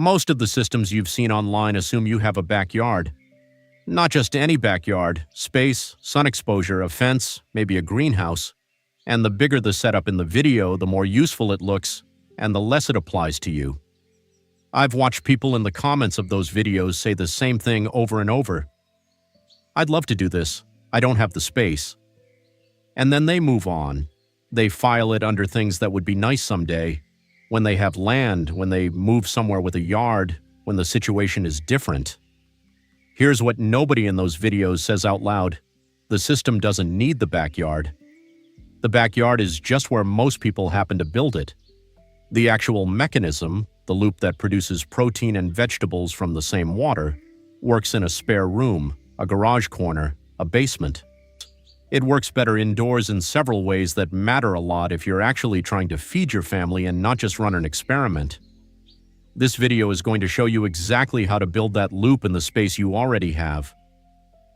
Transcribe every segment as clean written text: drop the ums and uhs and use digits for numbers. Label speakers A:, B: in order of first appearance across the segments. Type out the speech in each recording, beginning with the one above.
A: Most of the systems you've seen online assume you have a backyard. Not just any backyard, space, sun exposure, a fence, maybe a greenhouse. And the bigger the setup in the video, the more useful it looks, and the less it applies to you. I've watched people in the comments of those videos say the same thing over and over. I'd love to do this. I don't have the space. And then they move on. They file it under things that would be nice someday, when they have land, when they move somewhere with a yard, when the situation is different. Here's what nobody in those videos says out loud. The system doesn't need the backyard. The backyard is just where most people happen to build it. The actual mechanism, the loop that produces protein and vegetables from the same water, works in a spare room, a garage corner, a basement. It works better indoors in several ways that matter a lot if you're actually trying to feed your family and not just run an experiment. This video is going to show you exactly how to build that loop in the space you already have.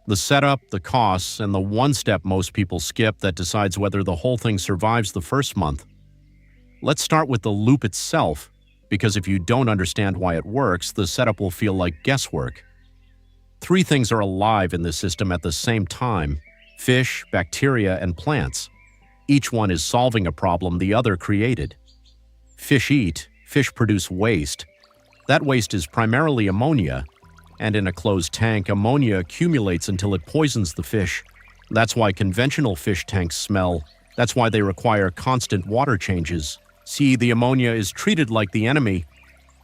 A: The setup, the costs, and the one step most people skip that decides whether the whole thing survives the first month. Let's start with the loop itself, because if you don't understand why it works, the setup will feel like guesswork. 3 things are alive in this system at the same time: fish, bacteria, and plants. Each one is solving a problem the other created. Fish eat, fish produce waste. That waste is primarily ammonia, and in a closed tank, ammonia accumulates until it poisons the fish. That's why conventional fish tanks smell. That's why they require constant water changes. See, the ammonia is treated like the enemy.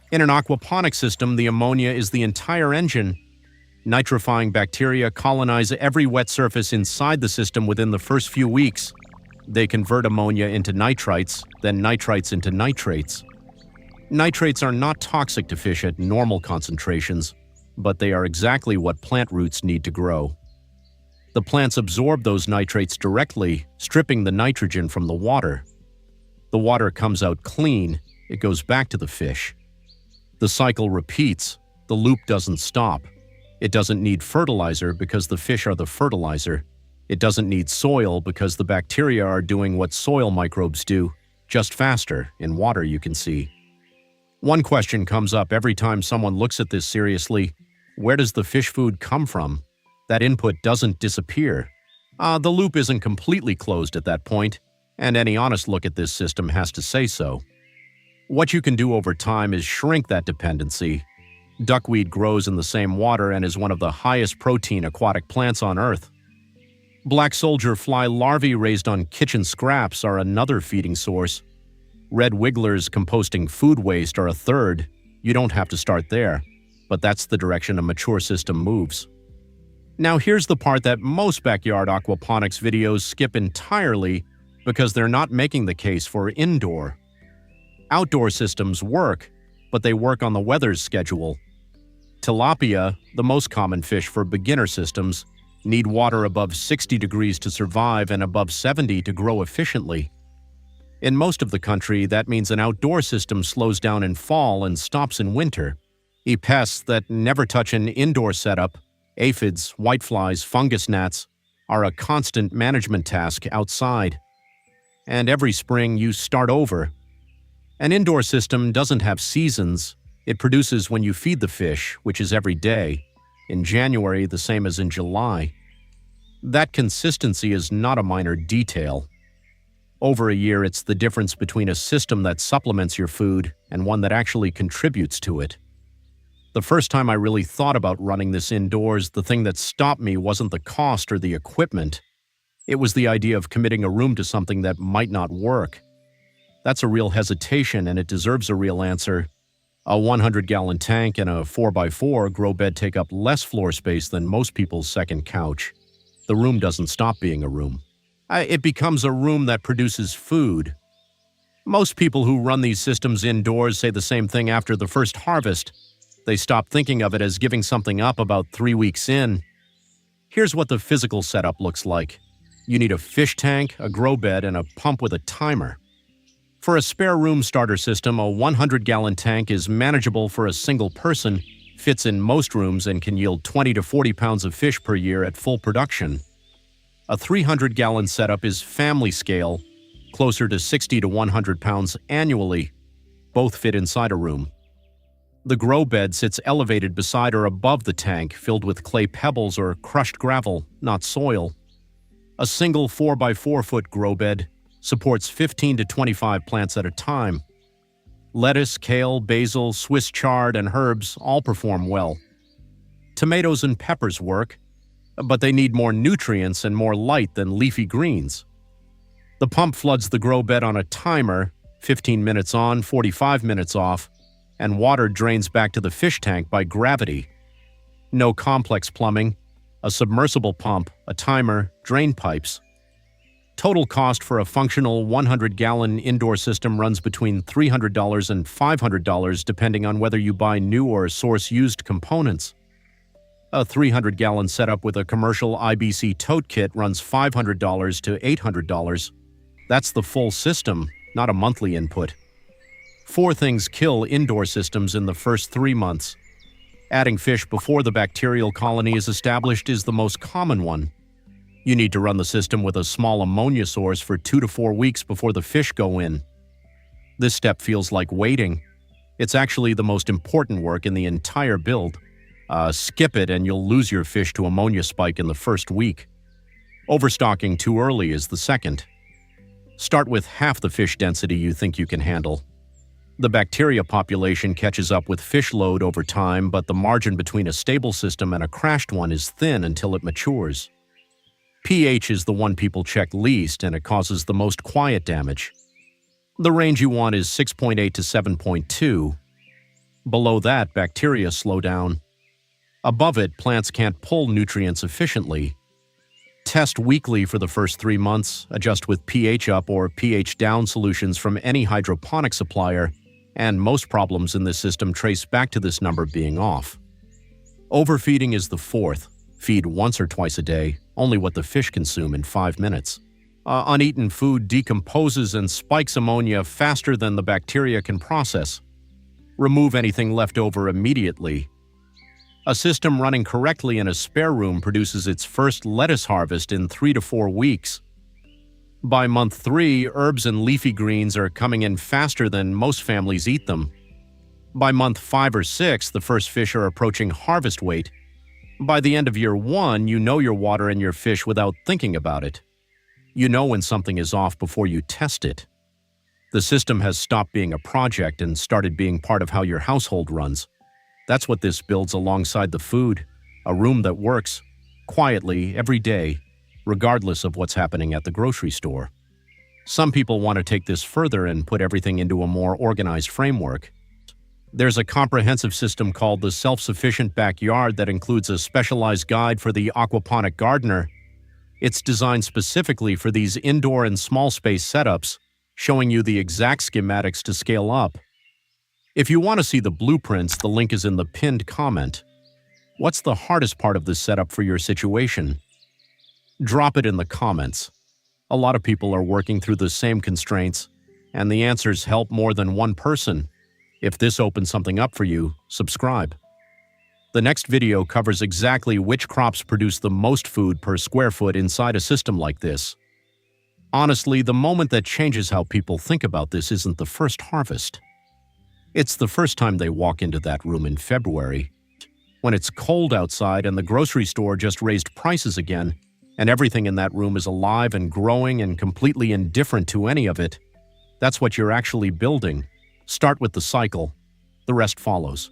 A: In an aquaponic system, the ammonia is the entire engine. Nitrifying bacteria colonize every wet surface inside the system within the first few weeks. They convert ammonia into nitrites, then nitrites into nitrates. Nitrates are not toxic to fish at normal concentrations, but they are exactly what plant roots need to grow. The plants absorb those nitrates directly, stripping the nitrogen from the water. The water comes out clean, it goes back to the fish. The cycle repeats, the loop doesn't stop. It doesn't need fertilizer because the fish are the fertilizer. It doesn't need soil because the bacteria are doing what soil microbes do, just faster, in water you can see. One question comes up every time someone looks at this seriously: where does the fish food come from? That input doesn't disappear. The loop isn't completely closed at that point, and any honest look at this system has to say so. What you can do over time is shrink that dependency. Duckweed grows in the same water and is one of the highest protein aquatic plants on Earth. Black soldier fly larvae raised on kitchen scraps are another feeding source. Red wigglers composting food waste are a third. You don't have to start there, but that's the direction a mature system moves. Now here's the part that most backyard aquaponics videos skip entirely because they're not making the case for indoor. Outdoor systems work, but they work on the weather's schedule. Tilapia, the most common fish for beginner systems, need water above 60 degrees to survive and above 70 to grow efficiently. In most of the country, that means an outdoor system slows down in fall and stops in winter. Pests that never touch an indoor setup, aphids, whiteflies, fungus gnats, are a constant management task outside. And every spring you start over. An indoor system doesn't have seasons. It produces when you feed the fish, which is every day. In January, the same as in July. That consistency is not a minor detail. Over a year, it's the difference between a system that supplements your food and one that actually contributes to it. The first time I really thought about running this indoors, the thing that stopped me wasn't the cost or the equipment. It was the idea of committing a room to something that might not work. That's a real hesitation, and it deserves a real answer. A 100-gallon tank and a 4x4 grow bed take up less floor space than most people's second couch. The room doesn't stop being a room. It becomes a room that produces food. Most people who run these systems indoors say the same thing after the first harvest. They stop thinking of it as giving something up about 3 weeks in. Here's what the physical setup looks like. You need a fish tank, a grow bed, and a pump with a timer. For a spare room starter system, a 100-gallon tank is manageable for a single person, fits in most rooms, and can yield 20 to 40 pounds of fish per year at full production. A 300-gallon setup is family scale, closer to 60 to 100 pounds annually. Both fit inside a room. The grow bed sits elevated beside or above the tank, filled with clay pebbles or crushed gravel, not soil. A single 4x4-foot grow bed supports 15 to 25 plants at a time. Lettuce, kale, basil, Swiss chard, and herbs all perform well. Tomatoes and peppers work, but they need more nutrients and more light than leafy greens. The pump floods the grow bed on a timer, 15 minutes on, 45 minutes off, and water drains back to the fish tank by gravity. No complex plumbing, a submersible pump, a timer, drain pipes. Total cost for a functional 100-gallon indoor system runs between $300 and $500 depending on whether you buy new or source used components. A 300-gallon setup with a commercial IBC tote kit runs $500 to $800. That's the full system, not a monthly input. 4 things kill indoor systems in the first 3 months. Adding fish before the bacterial colony is established is the most common one. You need to run the system with a small ammonia source for 2 to 4 weeks before the fish go in. This step feels like waiting. It's actually the most important work in the entire build. Skip it and you'll lose your fish to ammonia spike in the first week. Overstocking too early is the second. Start with half the fish density you think you can handle. The bacteria population catches up with fish load over time, but the margin between a stable system and a crashed one is thin until it matures. pH is the one people check least, and it causes the most quiet damage. The range you want is 6.8 to 7.2. Below that, bacteria slow down. Above it, plants can't pull nutrients efficiently. Test weekly for the first 3 months, adjust with pH up or pH down solutions from any hydroponic supplier, and most problems in this system trace back to this number being off. Overfeeding is the fourth. Feed once or twice a day, only what the fish consume in 5 minutes. Uneaten food decomposes and spikes ammonia faster than the bacteria can process. Remove anything left over immediately. A system running correctly in a spare room produces its first lettuce harvest in 3 to 4 weeks. By month 3, herbs and leafy greens are coming in faster than most families eat them. By month 5 or 6, the first fish are approaching harvest weight. By the end of year 1, you know you're watering your fish without thinking about it. You know when something is off before you test it. The system has stopped being a project and started being part of how your household runs. That's what this builds alongside the food, a room that works, quietly, every day, regardless of what's happening at the grocery store. Some people want to take this further and put everything into a more organized framework. There's a comprehensive system called the Self-Sufficient Backyard that includes a specialized guide for the aquaponic gardener. It's designed specifically for these indoor and small space setups, showing you the exact schematics to scale up. If you want to see the blueprints, the link is in the pinned comment. What's the hardest part of this setup for your situation? Drop it in the comments. A lot of people are working through the same constraints, and the answers help more than one person. If this opens something up for you, subscribe. The next video covers exactly which crops produce the most food per square foot inside a system like this. Honestly, the moment that changes how people think about this isn't the first harvest. It's the first time they walk into that room in February, when it's cold outside and the grocery store just raised prices again, and everything in that room is alive and growing and completely indifferent to any of it. That's what you're actually building. Start with the cycle. The rest follows.